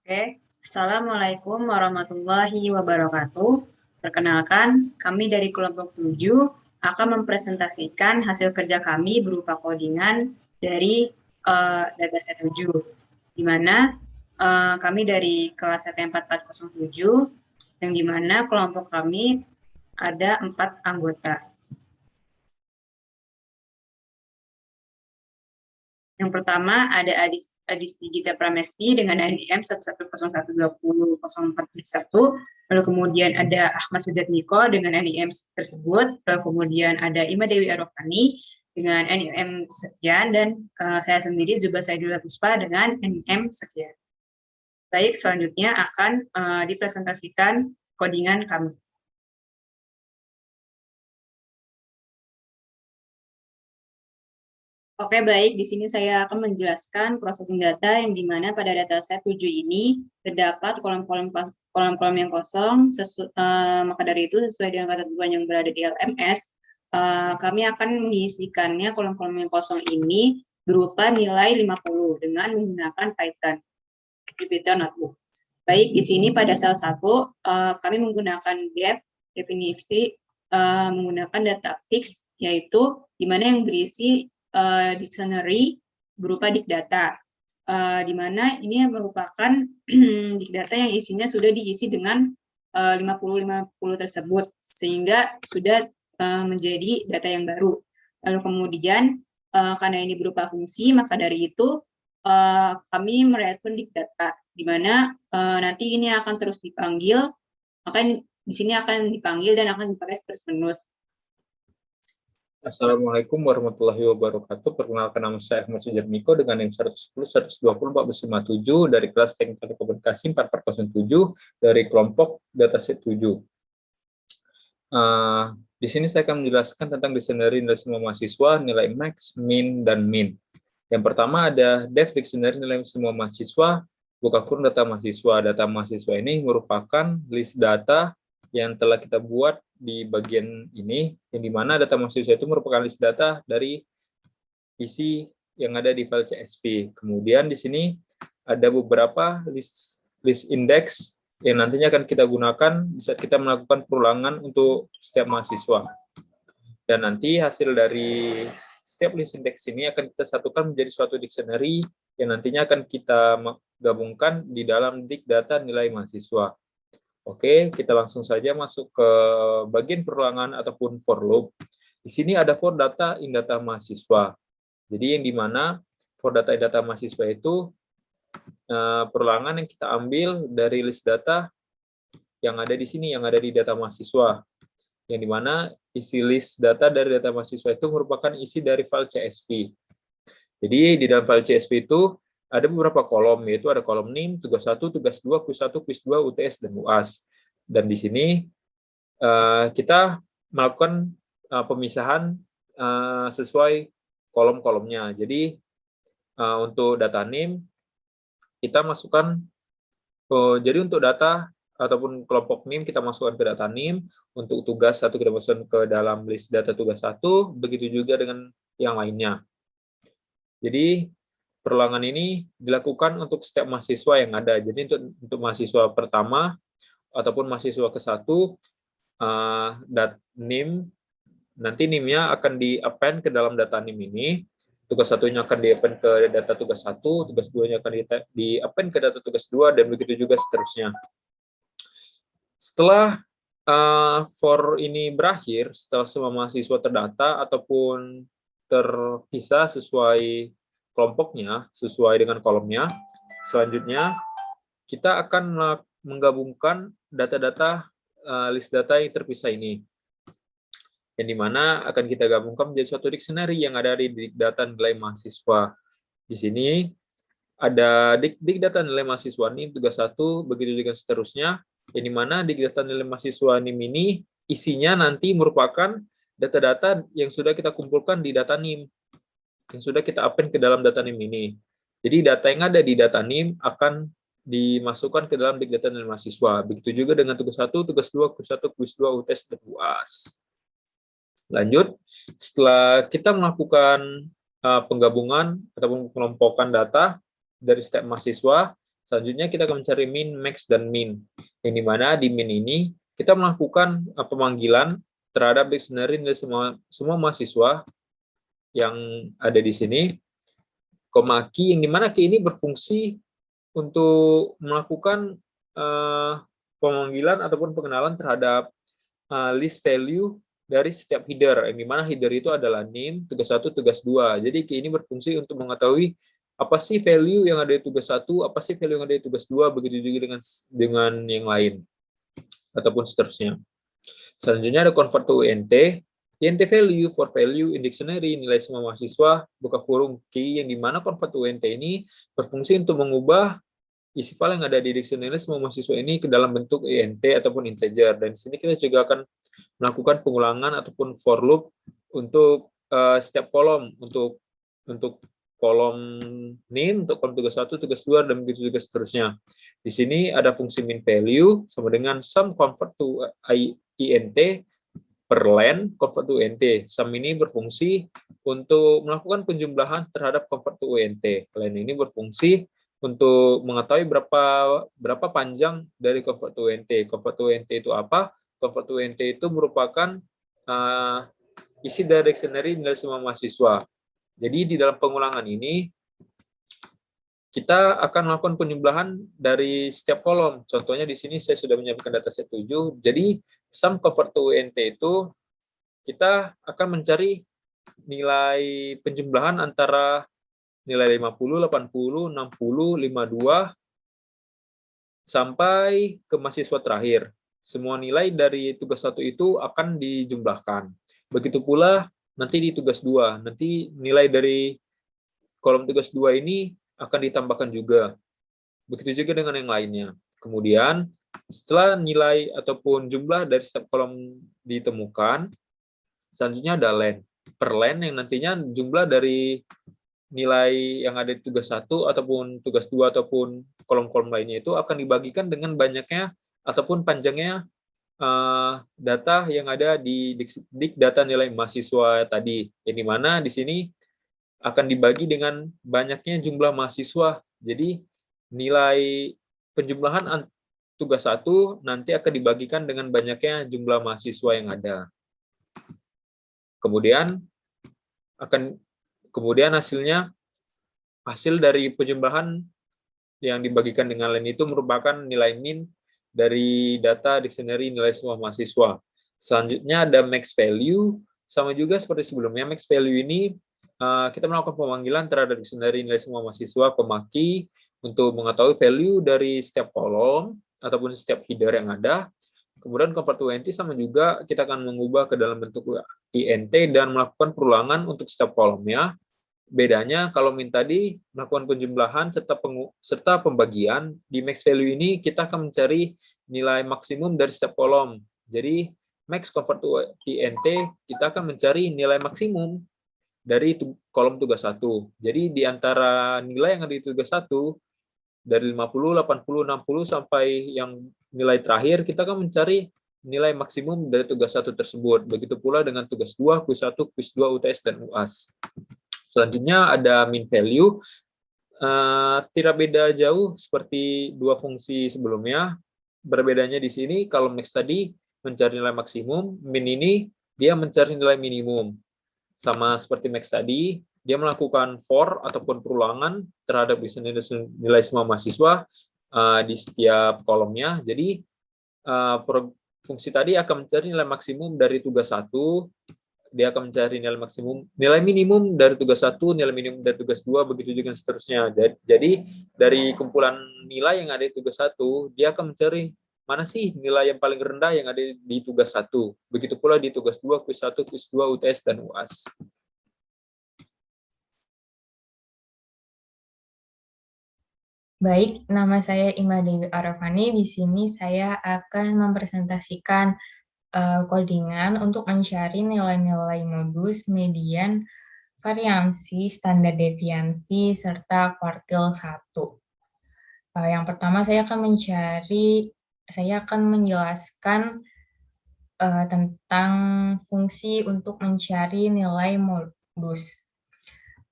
Oke, Assalamualaikum warahmatullahi wabarakatuh. Perkenalkan, kami dari kelompok 7 akan mempresentasikan hasil kerja kami berupa codingan dari dataset 7, di mana kami dari kelas ST4407, yang di mana kelompok kami ada 4 anggota. Yang pertama ada Adisti Gita Pramesti dengan NIM 1101200471. Lalu kemudian ada Ahmad Sujatmiko dengan NIM tersebut. Lalu kemudian ada Ima Dewi Arofani dengan NIM sekian, dan saya sendiri juga Saidullah Puspa dengan NIM sekian. Baik, selanjutnya akan dipresentasikan codingan kami. Oke, baik. Di sini saya akan menjelaskan processing data yang dimana pada dataset 7 ini terdapat kolom-kolom yang kosong. Maka dari itu, sesuai dengan ketentuan yang berada di LMS, kami akan mengisikannya kolom-kolom yang kosong ini berupa nilai 50 dengan menggunakan Python Jupyter Notebook. Baik, di sini pada sel 1 kami menggunakan definisi menggunakan data fix, yaitu di mana yang berisi dictionary berupa dikdata, di mana ini merupakan dikdata yang isinya sudah diisi dengan 50-50 tersebut, sehingga sudah menjadi data yang baru. Lalu kemudian karena ini berupa fungsi, maka dari itu kami mereturn dikdata, di mana nanti ini akan terus dipanggil, maka di sini akan dipanggil dan akan dipakai terus-menerus. Assalamualaikum warahmatullahi wabarakatuh. Perkenalkan, nama saya Ahmad Sujatmiko dengan NIM 110-120-457 dari kelas Teknik Telekomunikasi 4407 dari kelompok dataset 7. Di sini saya akan menjelaskan tentang dictionary nilai semua mahasiswa, nilai max, min, dan min. Yang pertama ada def dictionary nilai semua mahasiswa, buka kurung data mahasiswa. Data mahasiswa ini merupakan list data yang telah kita buat di bagian ini, yang dimana data mahasiswa itu merupakan list data dari isi yang ada di file CSV. Kemudian di sini ada beberapa list index yang nantinya akan kita gunakan bisa kita melakukan perulangan untuk setiap mahasiswa. Dan nanti hasil dari setiap list index ini akan kita satukan menjadi suatu dictionary yang nantinya akan kita gabungkan di dalam dikdata nilai mahasiswa. Oke, kita langsung saja masuk ke bagian perulangan ataupun for loop. Di sini ada for data in data mahasiswa. Jadi yang dimana for data in data mahasiswa itu perulangan yang kita ambil dari list data yang ada di sini, yang ada di data mahasiswa. Yang dimana isi list data dari data mahasiswa itu merupakan isi dari file CSV. Jadi di dalam file CSV itu ada beberapa kolom, yaitu ada kolom NIM, tugas 1, tugas 2, quiz 1, quiz 2, UTS, dan UAS. Dan di sini kita melakukan pemisahan sesuai kolom-kolomnya. Jadi untuk data NIM, kita masukkan, jadi untuk data ataupun kelompok NIM kita masukkan ke data NIM, untuk tugas 1 kita masukkan ke dalam list data tugas 1, begitu juga dengan yang lainnya. Jadi perulangan ini dilakukan untuk setiap mahasiswa yang ada. Jadi untuk mahasiswa pertama ataupun mahasiswa ke-1, NIM, nanti NIM-nya akan di-append ke dalam data NIM ini. Tugas 1-nya akan di-append ke data tugas 1, tugas 2-nya akan di-append ke data tugas 2, dan begitu juga seterusnya. Setelah for ini berakhir, setelah semua mahasiswa terdata ataupun terpisah sesuai kelompoknya, sesuai dengan kolomnya, selanjutnya kita akan menggabungkan data-data list data yang terpisah ini, yang dimana akan kita gabungkan menjadi suatu dictionary yang ada di data nilai mahasiswa. Di sini ada data nilai mahasiswa NIM tugas 1, begitu juga seterusnya, yang dimana data nilai mahasiswa NIM ini isinya nanti merupakan data-data yang sudah kita kumpulkan di data NIM, yang sudah kita append ke dalam data NIM ini. Jadi data yang ada di data NIM akan dimasukkan ke dalam data nilai mahasiswa. Begitu juga dengan tugas 1, tugas 2, quiz 1, quiz 2, UTS, dan UAS. Lanjut, setelah kita melakukan penggabungan ataupun pengelompokan data dari setiap mahasiswa, Selanjutnya kita akan mencari min, max, dan min. Yang dimana di min ini kita melakukan pemanggilan terhadap dictionary dari semua mahasiswa yang ada di sini, key, yang dimana key ini berfungsi untuk melakukan pemanggilan ataupun pengenalan terhadap list value dari setiap header, yang dimana header itu adalah name, tugas 1, tugas 2. Jadi key ini berfungsi untuk mengetahui apa sih value yang ada di tugas 1, apa sih value yang ada di tugas 2, begitu juga dengan yang lain, ataupun seterusnya. Selanjutnya ada convert to INT. INT value for value in dictionary, nilai semua mahasiswa, buka kurung key, yang dimana convert to INT ini berfungsi untuk mengubah isi file yang ada di dictionary semua mahasiswa ini ke dalam bentuk INT ataupun integer. Dan di sini kita juga akan melakukan pengulangan ataupun for loop untuk setiap kolom, untuk kolom name, untuk kolom tugas 1, tugas 2, dan begitu juga seterusnya. Di sini ada fungsi min value sama dengan sum convert to INT per len convert to INT. Sum ini berfungsi untuk melakukan penjumlahan terhadap convert to INT. Len ini berfungsi untuk mengetahui berapa panjang dari convert to INT. Convert to INT itu apa? Convert to INT itu merupakan isi dari dictionary nilai semua mahasiswa. Jadi di dalam pengulangan ini kita akan melakukan penjumlahan dari setiap kolom. Contohnya di sini saya sudah menyiapkan dataset 7. Jadi sum convert to INT itu kita akan mencari nilai penjumlahan antara nilai 50, 80, 60, 52 sampai ke mahasiswa terakhir. Semua nilai dari tugas 1 itu akan dijumlahkan. Begitu pula nanti di tugas 2. Nanti nilai dari kolom tugas 2 ini akan ditambahkan juga. Begitu juga dengan yang lainnya. Kemudian setelah nilai ataupun jumlah dari setiap kolom ditemukan, selanjutnya ada len. Per len yang nantinya jumlah dari nilai yang ada di tugas 1 ataupun tugas 2 ataupun kolom-kolom lainnya itu akan dibagikan dengan banyaknya ataupun panjangnya data yang ada di data nilai mahasiswa tadi. Yang dimana di sini akan dibagi dengan banyaknya jumlah mahasiswa. Jadi nilai penjumlahan tugas 1 nanti akan dibagikan dengan banyaknya jumlah mahasiswa yang ada. Kemudian hasil dari penjumlahan yang dibagikan dengan len itu merupakan nilai min dari data dictionary nilai semua mahasiswa. Selanjutnya ada max value, sama juga seperti sebelumnya. Max value ini kita melakukan pemanggilan terhadap dictionary nilai semua mahasiswa, key, untuk mengetahui value dari setiap kolom ataupun setiap header yang ada. Kemudian convert to INT sama juga kita akan mengubah ke dalam bentuk INT dan melakukan perulangan untuk setiap kolomnya. Bedanya kalau min tadi melakukan penjumlahan serta pembagian, di max value ini kita akan mencari nilai maksimum dari setiap kolom. Jadi max convert to INT kita akan mencari nilai maksimum dari kolom tugas 1. Jadi di antara nilai yang ada di tugas 1 dari 50, 80, 60 sampai yang nilai terakhir kita akan mencari nilai maksimum dari tugas 1 tersebut. Begitu pula dengan tugas 2, kuis 1, kuis 2, UTS dan UAS. Selanjutnya ada min value, tidak beda jauh seperti dua fungsi sebelumnya. Berbedanya di sini, kalau max tadi mencari nilai maksimum, min ini dia mencari nilai minimum. Sama seperti max tadi, dia melakukan for ataupun perulangan terhadap nilai semua mahasiswa di setiap kolomnya. Jadi fungsi tadi akan mencari nilai maksimum dari tugas 1, dia akan mencari nilai minimum dari tugas 1, nilai minimum dari tugas 2, begitu juga seterusnya. Jadi dari kumpulan nilai yang ada di tugas 1, dia akan mencari mana sih nilai yang paling rendah yang ada di tugas 1. Begitu pula di tugas 2, kuis 1, kuis 2, UTS, dan UAS. Baik, nama saya Ima Dewi Arafani. Di sini saya akan mempresentasikan codingan untuk mencari nilai-nilai modus, median, variansi, standar deviansi, serta kuartil 1. Yang pertama saya akan menjelaskan tentang fungsi untuk mencari nilai modus.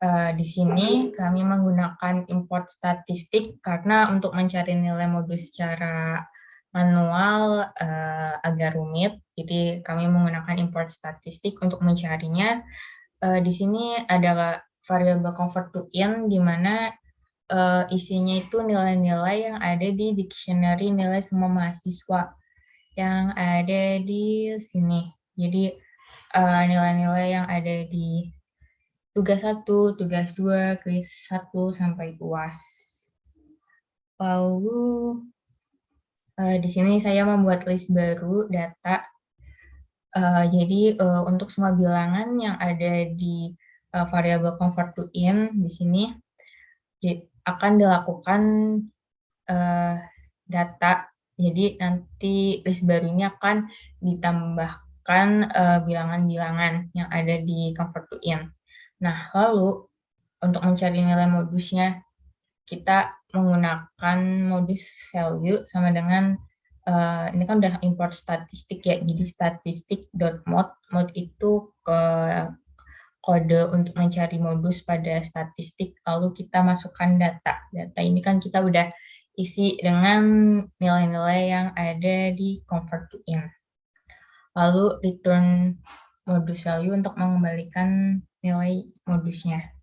Di sini kami menggunakan import statistik karena untuk mencari nilai modus secara manual agak rumit. Jadi kami menggunakan import statistik untuk mencarinya. Di sini ada variabel convert to int di mana isinya itu nilai-nilai yang ada di dictionary nilai semua mahasiswa yang ada di sini. Jadi nilai-nilai yang ada di tugas 1, tugas 2, kuis 1, sampai UAS. Lalu di sini saya membuat list baru data. Jadi untuk semua bilangan yang ada di variabel convert to int di sini akan dilakukan data. Jadi nanti list baru ini akan ditambahkan bilangan-bilangan yang ada di convert to int. Nah, lalu untuk mencari nilai modusnya, kita menggunakan modus value sama dengan, ini kan udah import statistik ya, jadi statistik.mode, mode itu kode untuk mencari modus pada statistik, lalu kita masukkan data. Data ini kan kita udah isi dengan nilai-nilai yang ada di convert to int. Lalu return modus value untuk mengembalikan nilai modusnya.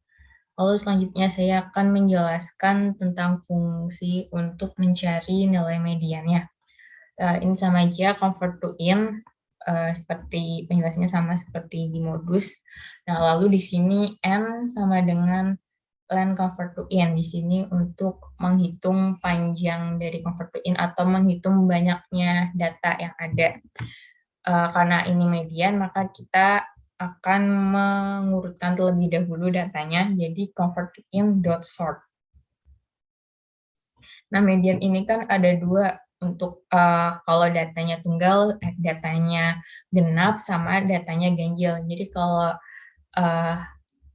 Lalu selanjutnya saya akan menjelaskan tentang fungsi untuk mencari nilai mediannya. Ini sama aja convert to int, seperti penjelasannya sama seperti di modus. Nah, lalu di sini n sama dengan len convert to int. Di sini untuk menghitung panjang dari convert to int atau menghitung banyaknya data yang ada. Karena ini median, maka kita akan mengurutkan terlebih dahulu datanya, jadi convert to int.sort. Nah, median ini kan ada dua, untuk kalau datanya tunggal, datanya genap, sama datanya ganjil. Jadi kalau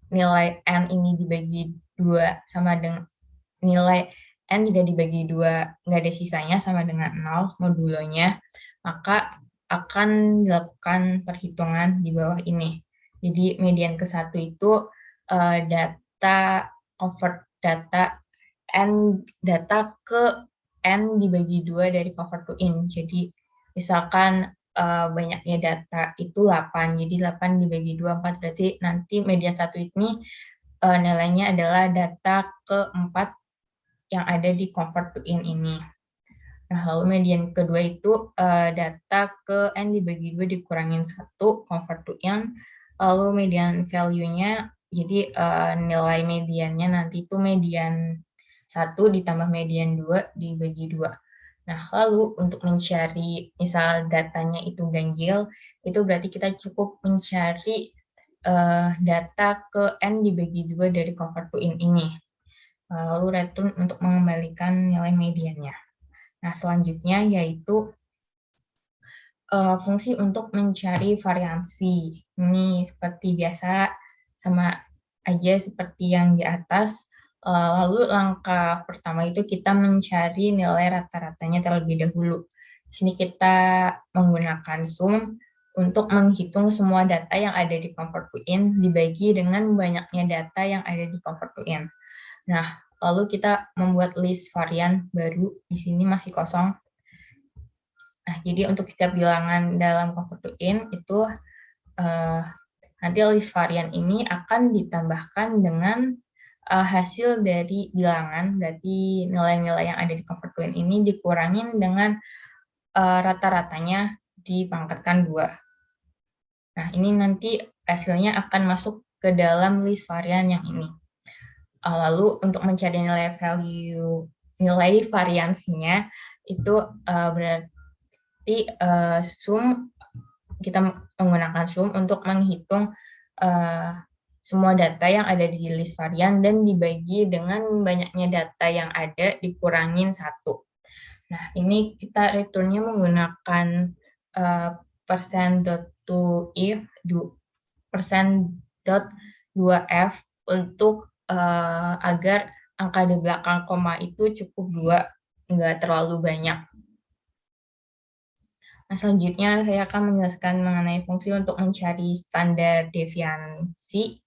nilai n ini dibagi 2 sama dengan nilai n juga dibagi 2, nggak ada sisanya sama dengan 0 modulonya, maka akan dilakukan perhitungan di bawah ini. Jadi median ke-1 itu data convert data n data ke n dibagi 2 dari convert to int. Jadi misalkan banyaknya data itu 8, jadi 8 dibagi 2, 4, berarti nanti median 1 ini nilainya adalah data ke-4 yang ada di convert to int ini. Nah, lalu median kedua itu data ke n dibagi 2 dikurangin 1, convert to int. Lalu median value-nya, jadi nilai mediannya nanti itu median 1 ditambah median 2 dibagi 2. Nah, lalu untuk mencari misal datanya itu ganjil, itu berarti kita cukup mencari data ke n dibagi 2 dari convert to int ini. Lalu return untuk mengembalikan nilai mediannya. Nah, selanjutnya yaitu fungsi untuk mencari variansi. Ini seperti biasa, sama aja seperti yang di atas. Lalu langkah pertama itu kita mencari nilai rata-ratanya terlebih dahulu. Di sini kita menggunakan sum untuk menghitung semua data yang ada di convert to int dibagi dengan banyaknya data yang ada di convert to int. Nah, lalu kita membuat list varian baru, di sini masih kosong. Nah, jadi untuk setiap bilangan dalam convert to int itu nanti list varian ini akan ditambahkan dengan hasil dari bilangan, berarti nilai-nilai yang ada di convert to int ini dikurangin dengan rata-ratanya dipangkatkan 2. Nah, ini nanti hasilnya akan masuk ke dalam list varian yang ini. Lalu untuk mencari nilai variansinya itu berarti sum, kita menggunakan sum untuk menghitung semua data yang ada di list varian dan dibagi dengan banyaknya data yang ada dikurangin 1. Nah, ini kita returnnya menggunakan %.2if %.2f untuk agar angka di belakang koma itu cukup 2, nggak terlalu banyak. Nah, selanjutnya saya akan menjelaskan mengenai fungsi untuk mencari standar deviansi.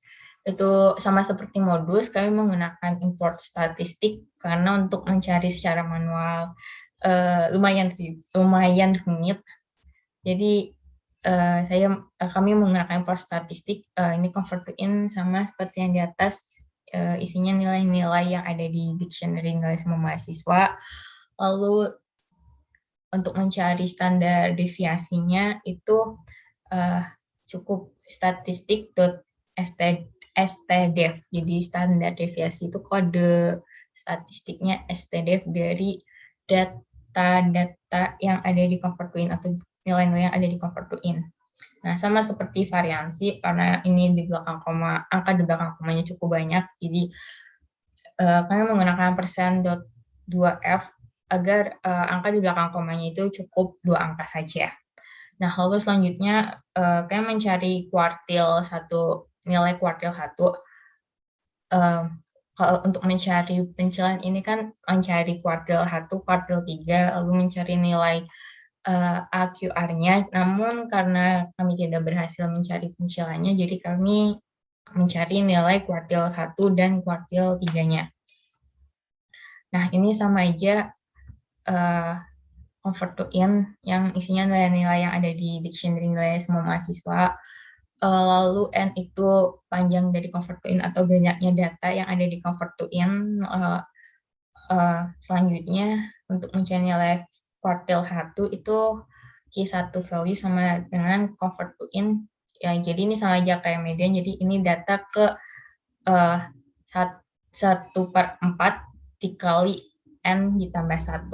Itu sama seperti modus, kami menggunakan import statistik karena untuk mencari secara manual lumayan rumit. Jadi kami menggunakan import statistik, ini convert to in sama seperti yang di atas, isinya nilai-nilai yang ada di dictionary nilai semua mahasiswa. Lalu untuk mencari standar deviasinya itu cukup statistik.stdef. Jadi standar deviasi itu kode statistiknya stdef dari data-data yang ada di convert to in atau nilai-nilai yang ada di convert to in. Nah, sama seperti variansi, karena ini di belakang koma, angka di belakang komanya cukup banyak, jadi kami menggunakan %.2f agar angka di belakang komanya itu cukup 2 angka saja. Nah, lalu selanjutnya kami mencari kuartil 1, nilai kuartil 1. Kalau untuk mencari pencairan ini kan mencari kuartil 1, kuartil 3, lalu mencari nilai AQR-nya, namun karena kami tidak berhasil mencari pencairannya, jadi kami mencari nilai kuartil 1 dan kuartil 3-nya. Nah, ini sama aja convert to in yang isinya nilai-nilai yang ada di dictionary nilai semua mahasiswa. Lalu N itu panjang dari convert to in atau banyaknya data yang ada di convert to in. Selanjutnya untuk mencari nilai kuartil 1 itu Q1 value sama dengan convert to in. Ya, jadi ini sama aja kayak median, jadi ini data ke 1/4 dikali N ditambah 1.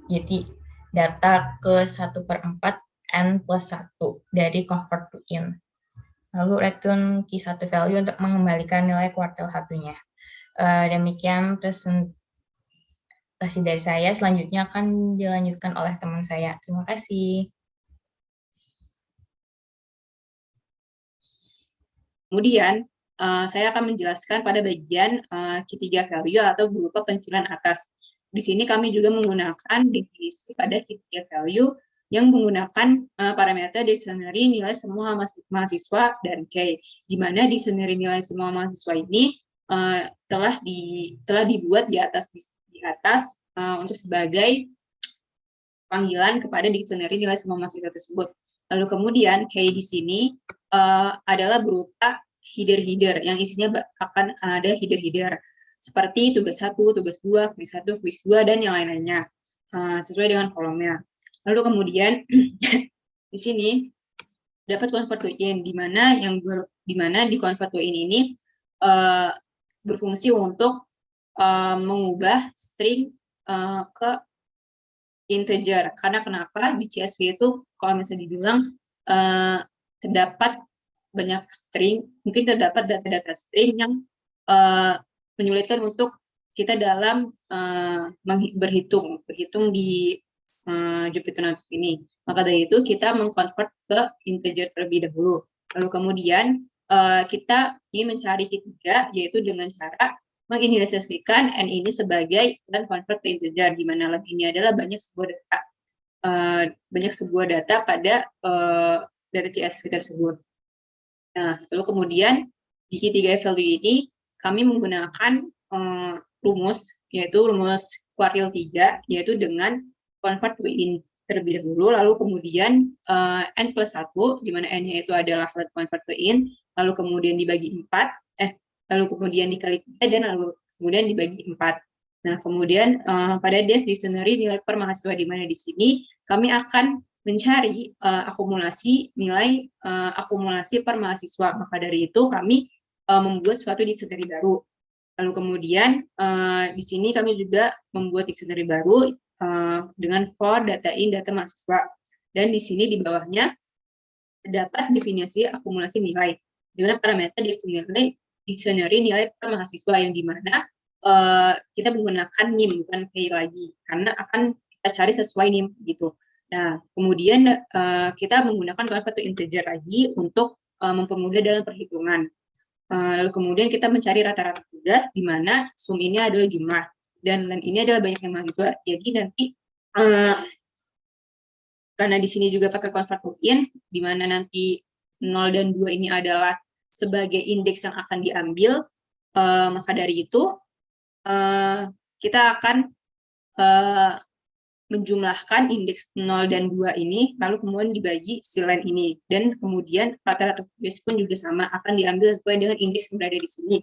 Jadi data ke 1/4 N plus 1 dari convert to in. Lalu return Q1 value untuk mengembalikan nilai kuartil 1-nya. Demikian presentasi dari saya, selanjutnya akan dilanjutkan oleh teman saya. Terima kasih. Kemudian, saya akan menjelaskan pada bagian Q3 value atau berupa pencairan atas. Di sini kami juga menggunakan definisi pada Q3 value yang menggunakan parameter dictionary nilai semua mahasiswa dan K, di mana dictionary nilai semua mahasiswa ini telah dibuat di atas untuk sebagai panggilan kepada dictionary nilai semua mahasiswa tersebut. Lalu kemudian K di sini adalah berupa header-header yang isinya akan ada header-header seperti tugas 1, tugas 2, quiz 1, quiz 2, dan yang lain-lainnya sesuai dengan kolomnya. Lalu kemudian di sini dapat convert to in, di mana di convert to in ini berfungsi untuk mengubah string ke integer. Karena kenapa? Di CSV itu kalau misalnya dibilang terdapat banyak string, mungkin terdapat data-data string yang menyulitkan untuk kita dalam berhitung di Jupyter Notebook ini. Maka dari itu kita mengconvert ke integer terlebih dahulu. Lalu kemudian kita ingin mencari Q3, yaitu dengan cara menginisialisasikan N ini sebagai dan convert ke integer, di mana lagi ini adalah banyak sebuah data pada data CSV tersebut. Nah, lalu kemudian di Q3 value ini kami menggunakan rumus, yaitu rumus kuartil 3, yaitu dengan convert to in terlebih dahulu, lalu kemudian N plus 1, di mana N-nya itu adalah convert to in, lalu kemudian dibagi 4, lalu kemudian dikali 3, dan lalu kemudian dibagi 4. Nah, kemudian pada dictionary nilai per mahasiswa, di mana di sini kami akan mencari akumulasi nilai akumulasi per mahasiswa. Maka dari itu kami membuat suatu dictionary baru. Lalu kemudian di sini kami juga membuat dictionary baru dengan for data in data mahasiswa. Dan di sini di bawahnya terdapat definisi akumulasi nilai dengan parameter dictionary nilai per mahasiswa, yang dimana kita menggunakan NIM bukan K lagi, karena akan kita cari sesuai NIM gitu. Nah, kemudian kita menggunakan convert to integer lagi untuk mempermudah dalam perhitungan. Lalu kemudian kita mencari rata-rata tugas, di mana sum ini adalah jumlah, dan ini adalah banyaknya mahasiswa. Jadi nanti karena di sini juga pakai convert to in, di mana nanti 0 dan 2 ini adalah sebagai indeks yang akan diambil, maka dari itu kita akan menjumlahkan indeks 0 dan 2 ini, lalu kemudian dibagi si line ini. Dan kemudian rata-rata QS pun juga sama, akan diambil sesuai dengan indeks yang berada di sini.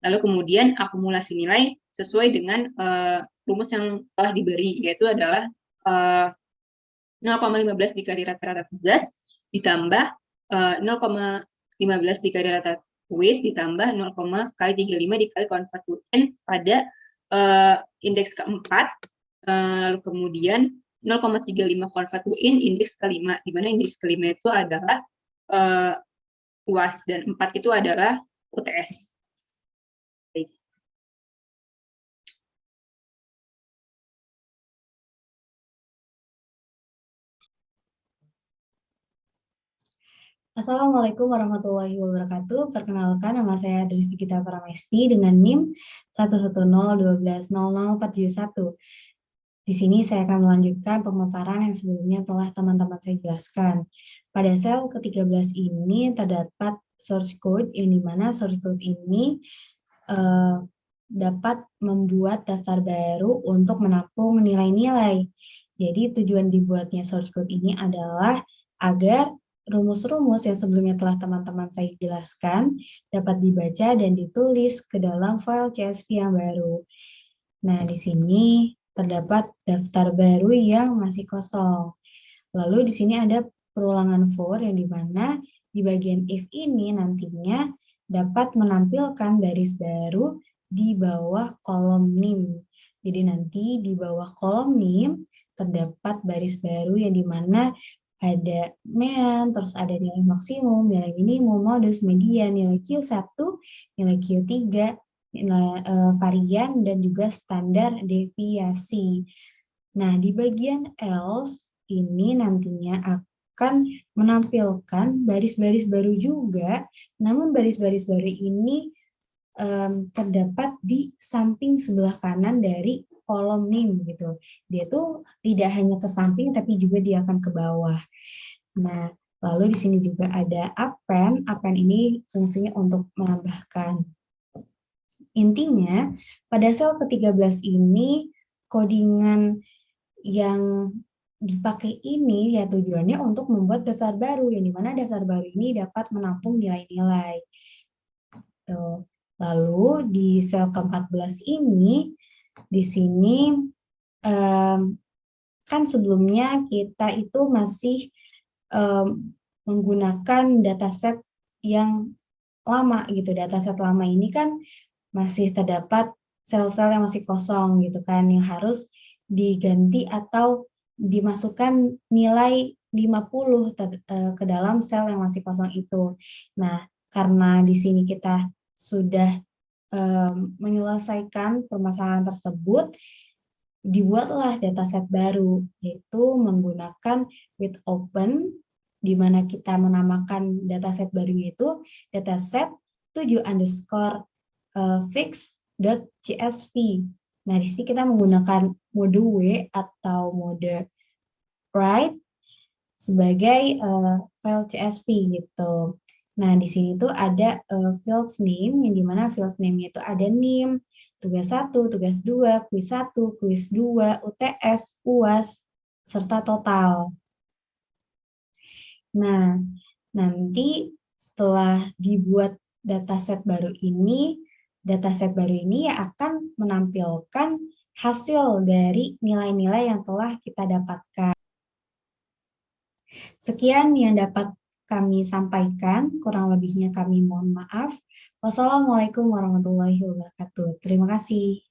Lalu kemudian akumulasi nilai sesuai dengan rumus yang telah diberi, yaitu adalah 0,15 dikali rata-rata tugas, ditambah 0,15 dikali rata-rata kuis, ditambah 0, kali 35 dikali convert to N pada indeks keempat, lalu kemudian 0,35 convert to in indeks kelima, di mana indeks kelima itu adalah UAS dan 4 itu adalah UTS. Assalamualaikum warahmatullahi wabarakatuh. Perkenalkan, nama saya Adristi Gita Pramesti dengan NIM 11012000471. Di sini saya akan melanjutkan pemaparan yang sebelumnya telah teman-teman saya jelaskan. Pada sel ke-13 ini terdapat source code, yang dimana source code ini dapat membuat daftar baru untuk menampung nilai-nilai. Jadi tujuan dibuatnya source code ini adalah agar rumus-rumus yang sebelumnya telah teman-teman saya jelaskan dapat dibaca dan ditulis ke dalam file CSV yang baru. Nah, di sini terdapat daftar baru yang masih kosong. Lalu di sini ada perulangan for, yang dimana di bagian if ini nantinya dapat menampilkan baris baru di bawah kolom NIM. Jadi nanti di bawah kolom NIM terdapat baris baru yang dimana ada mean, terus ada nilai maksimum, nilai minimum, modus, median, nilai Q1, nilai Q3, nilai varian, dan juga standar deviasi. Nah, di bagian else ini nantinya akan menampilkan baris-baris baru juga, namun baris-baris baru ini terdapat di samping sebelah kanan dari kolom NIM gitu. Dia tuh tidak hanya ke samping tapi juga dia akan ke bawah. Nah, lalu di sini juga ada append. Append ini fungsinya untuk menambahkan. Intinya, pada sel ke-13 ini codingan yang dipakai ini ya tujuannya untuk membuat daftar baru, yang dimana daftar baru ini dapat menampung nilai-nilai. Lalu di sel ke-14 ini, di sini kan sebelumnya kita itu masih menggunakan dataset yang lama gitu. Dataset lama ini kan masih terdapat sel-sel yang masih kosong gitu kan, yang harus diganti atau dimasukkan nilai 50 ke dalam sel yang masih kosong itu. Nah, karena di sini kita sudah menyelesaikan permasalahan tersebut, dibuatlah dataset baru, yaitu menggunakan with open, di mana kita menamakan dataset baru itu dataset 7_fix.csv. Nah, di sini kita menggunakan mode W atau mode write sebagai file CSV gitu. Nah, di sini tuh ada fields name, yang dimana fields name itu ada NIM, tugas 1, tugas 2, kuis 1, kuis 2, UTS, UAS, serta total. Nah, nanti setelah dibuat dataset baru ini ya akan menampilkan hasil dari nilai-nilai yang telah kita dapatkan. Sekian yang dapat kami sampaikan, kurang lebihnya kami mohon maaf. Wassalamualaikum warahmatullahi wabarakatuh. Terima kasih.